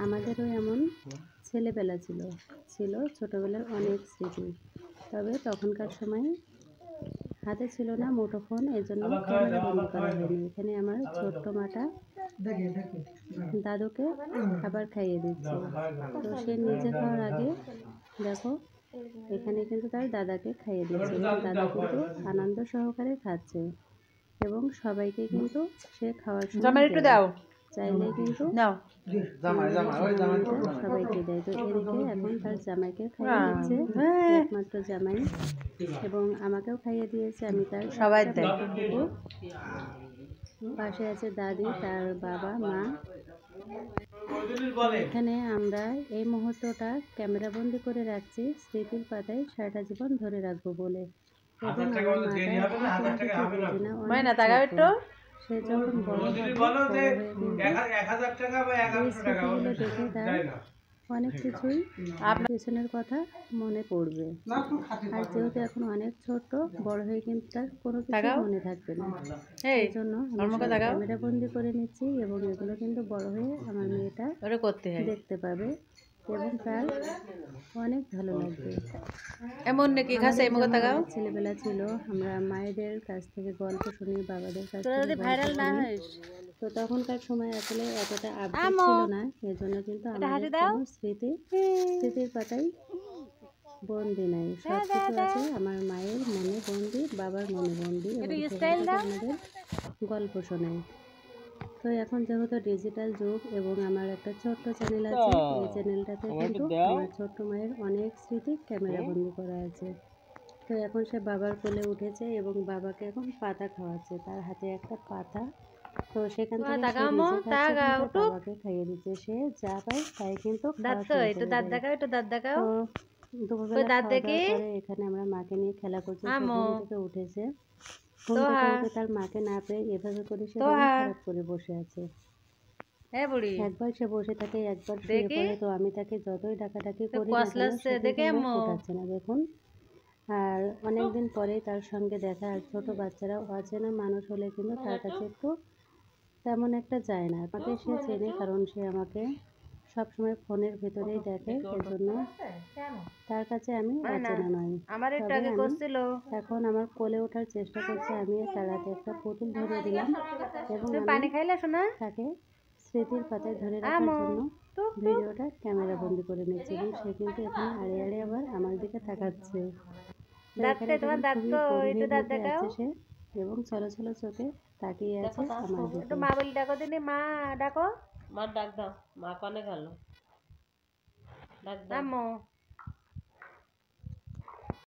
আমাদেরও এমন ছেলেবেলা ছিল ছোটোবেলার অনেক স্মৃতি। তবে তখনকার সময় হাতে ছিল না মুঠোফোন, এজন্য ক্যামেরা বন্দি করা হয়নি। এখানে আমার ছোট্ট মাটা দাদুকে খাবার খাইয়ে দিচ্ছে। তো সে নিজে খাওয়ার আগে দেখো এখানে কিন্তু তার দাদাকে খাইয়ে দিচ্ছে এবং দাদা কিন্তু আনন্দ সহকারে খাচ্ছে এবং সবাইকে কিন্তু সে খাওয়ার সময় চাইলে কিন্তু সবাইকে দেয়। তো এদিকে এখন তার জামাইকে খাইয়ে দিচ্ছে, একমাত্র জামাই, এবং আমাকেও খাইয়ে দিয়েছে। আমি তার সবাই পাশে আছে দাদি, তার বাবা, মা। এখানে আমরা এই মুহূর্তটা ক্যামেরাবন্দি করে রাখছি স্মৃতির পাতায় সারাটা জীবন ধরে রাখবো বলে। এবং আমার মাটা সে যখন বড় হবে বড় হয়ে কিন্তু এই স্মৃতিগুলো দেখে তার অনেক কিছুই পেছনের কথা মনে পড়বে। আর যেহেতু এখন অনেক ছোট, বড় হয়ে কিন্তু তার কোনো কিছু মনে থাকবে না। এই জন্য ক্যামেরা বন্দি করে নিচ্ছি এবং এগুলো কিন্তু বড় হয়ে আমার মেয়েটা দেখতে পাবে এবং তার অনেক ভালো লাগবে। এমন নাকি খাসে ছেলেবেলা ছিল, আমরা মায়েদের কাছ থেকে গল্প শুনি, বাবাদের কাছ থেকে ভাইরাল না হয়। তো তখনকার সময় আসলে এতটা আপডেট ছিল না, এজন্য কিন্তু আমাদের কোনো স্মৃতির পাতায় বন্দি নাই। সব কিছু আছে আমার মায়ের মনে বন্দি, বাবার মনে বন্দি, আমাদের গল্প শোনায়। তো এখন যেহেতু ডিজিটাল যুগ এবং আমার একটা ছোট্ট চ্যানেল আছে, এই চ্যানেলটাতে কিন্তু আমার ছোট্ট মায়ের অনেক স্মৃতি ক্যামেরা বন্দি করা আছে। তো এখন সে বাবার কোলে উঠেছে এবং বাবাকে এখন পাতা খাওয়াচ্ছে, তার হাতে একটা পাতা। তো সেখান থেকে বাবাকে খাইয়ে দিচ্ছে, সে যা পায় তাই কিন্তু দুপুরবেলা পরে এখানে আমরা মাকে নিয়ে খেলা করছি। ঘুম থেকে উঠেছে, ঘুম থেকে উঠে তার মাকে না পেয়ে এভাবে করে সে খারাপ করে বসে আছে। একবার সে বসে থাকে, একবার শুয়ে পড়ে। তো আমি তাকে যতই ডাকাডাকি করি উঠাচ্ছে না, দেখুন। আর অনেকদিন পরে তার সঙ্গে দেখা। আর ছোট বাচ্চারা অচেনা মানুষ হলে কিন্তু তার কাছে একটু তেমন একটা যায় না। আমাকে সে চেনে, কারণ সে আমাকে সবসময় ফোনের ভেতরেই দেখে, এজন্য তার কাছে আমি অচেনা নই। এখন আমার কোলে ওঠার চেষ্টা করছে, আমি তার হাতে একটা পুতুল ধরে দিলাম এবং তাকে স্মৃতির পাতায় ধরে রাখার জন্য ভিডিওটা ক্যামেরা বন্দি করে নিচ্ছি এবং সে কিন্তু এখানে আড়ে আড়ে আবার আমার দিকে তাকাচ্ছে। আছে সে এবং চলো চলো চোখে তাকিয়ে আছে আমার দিকে। মা বলি ডাকো দিনি, মা ডাকো, মা ডাক দাও, মা কানে গেল, ডাক দাও।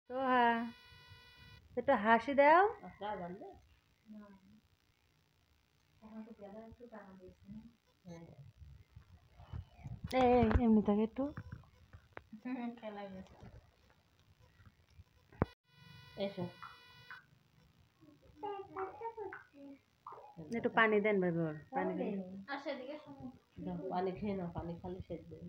তো হ্যাঁ, একটু হাসি দাও। এমনি থাকে একটু এসো, একটু পানি দেন ভাবি, ওর পানি দেন, পানি খেয়ে নাও, পানি খালি সেচ দেন।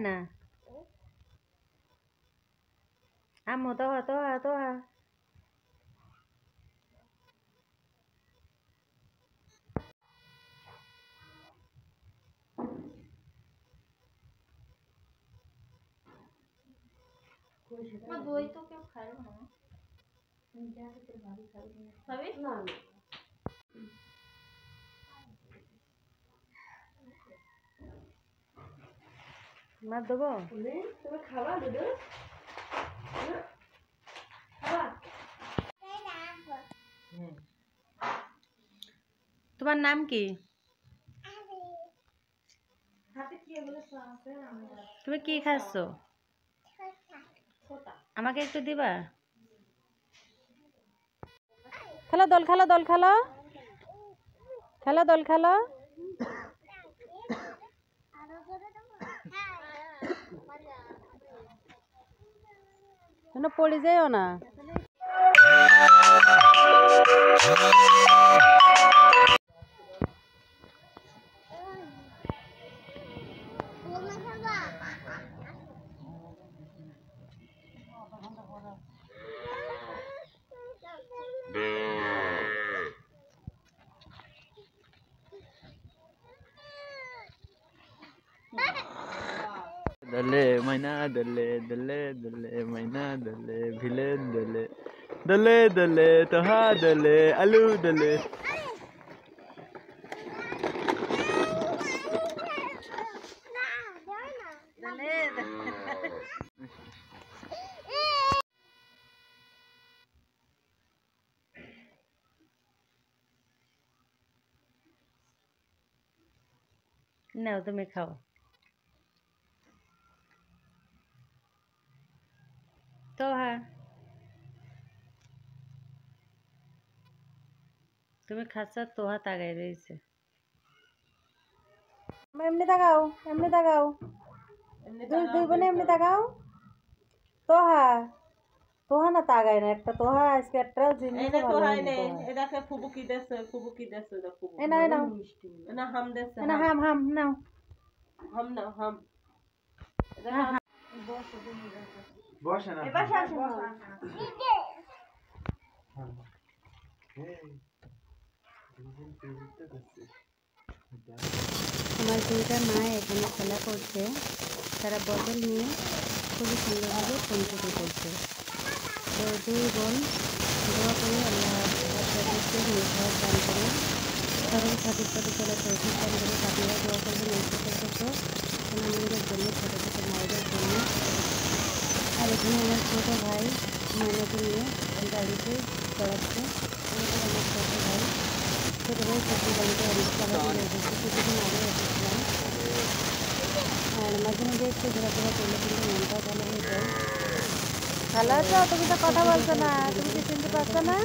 না আম্মু তো দই তো কেউ খায় না, মা দেবো, তুমি খাবা দুধ? তোমার নাম কি? তুমি কি খাচ্ছ? আমাকে একটু দিবা? খেলো দোল খেলো, দোল খেলো, খেলো দোল খেলো। পড়ে যাও না। দলে ময়না দলে দলে দলে ময়না দলে ভিলেন দলে দলে দলে তোহা দলে আলু দলে নাও তুমি খাও। তো হ্যাঁ তুমি খাচ্ছ, তোহা তাকাই রয়েছে। এমনি তাকাও, এমনি তাকাও, দুই বোনে এমনি তাকাও। তোহা তোহা না তাকাই না, একটা তোহা আজকে একটা জিনিস ভালো হয়নি। এটাকে ফুবু কি দেছে, ফুবু কি দেছে, এটা ফুবু এ নাও নাও, না হাম দেছে, না হাম হাম নাও, হাম না হাম বসে না এবার আসো আমার দুইটা মা এখানে খেলা করছে, তারা বোতল নিয়ে খুবই সুন্দরভাবে পঞ্চতি করছে। তো দুই বোন দোয়া করে আল্লাহ বাচ্চাদেরকে নির্ভর দান করে, সরল সঠিক পথে চলে তৌফিক দান করে। আপনারা দোয়া করবেন এই ছোটো ছোটো সোনামণিদের জন্য, ছোটো ছোটো মায়েদের জন্য। আর এখানে আমার ছোটো ভাই ময়নাকে নিয়ে গাড়িতে চড়াচ্ছে। আমার ছোটো ভাই সবজি বাড়িতে অনেক খাবার এসেছে, কিছুদিন আগে এসেছিলাম। আর মাঝে মাঝে একটু ঘোরাফেরা করলে কিন্তু মনটাও ভালো হয়ে যায়। ভালো আছো? তুমি তো কথা বলছো না, তুমি কি চিনতে পারছো না?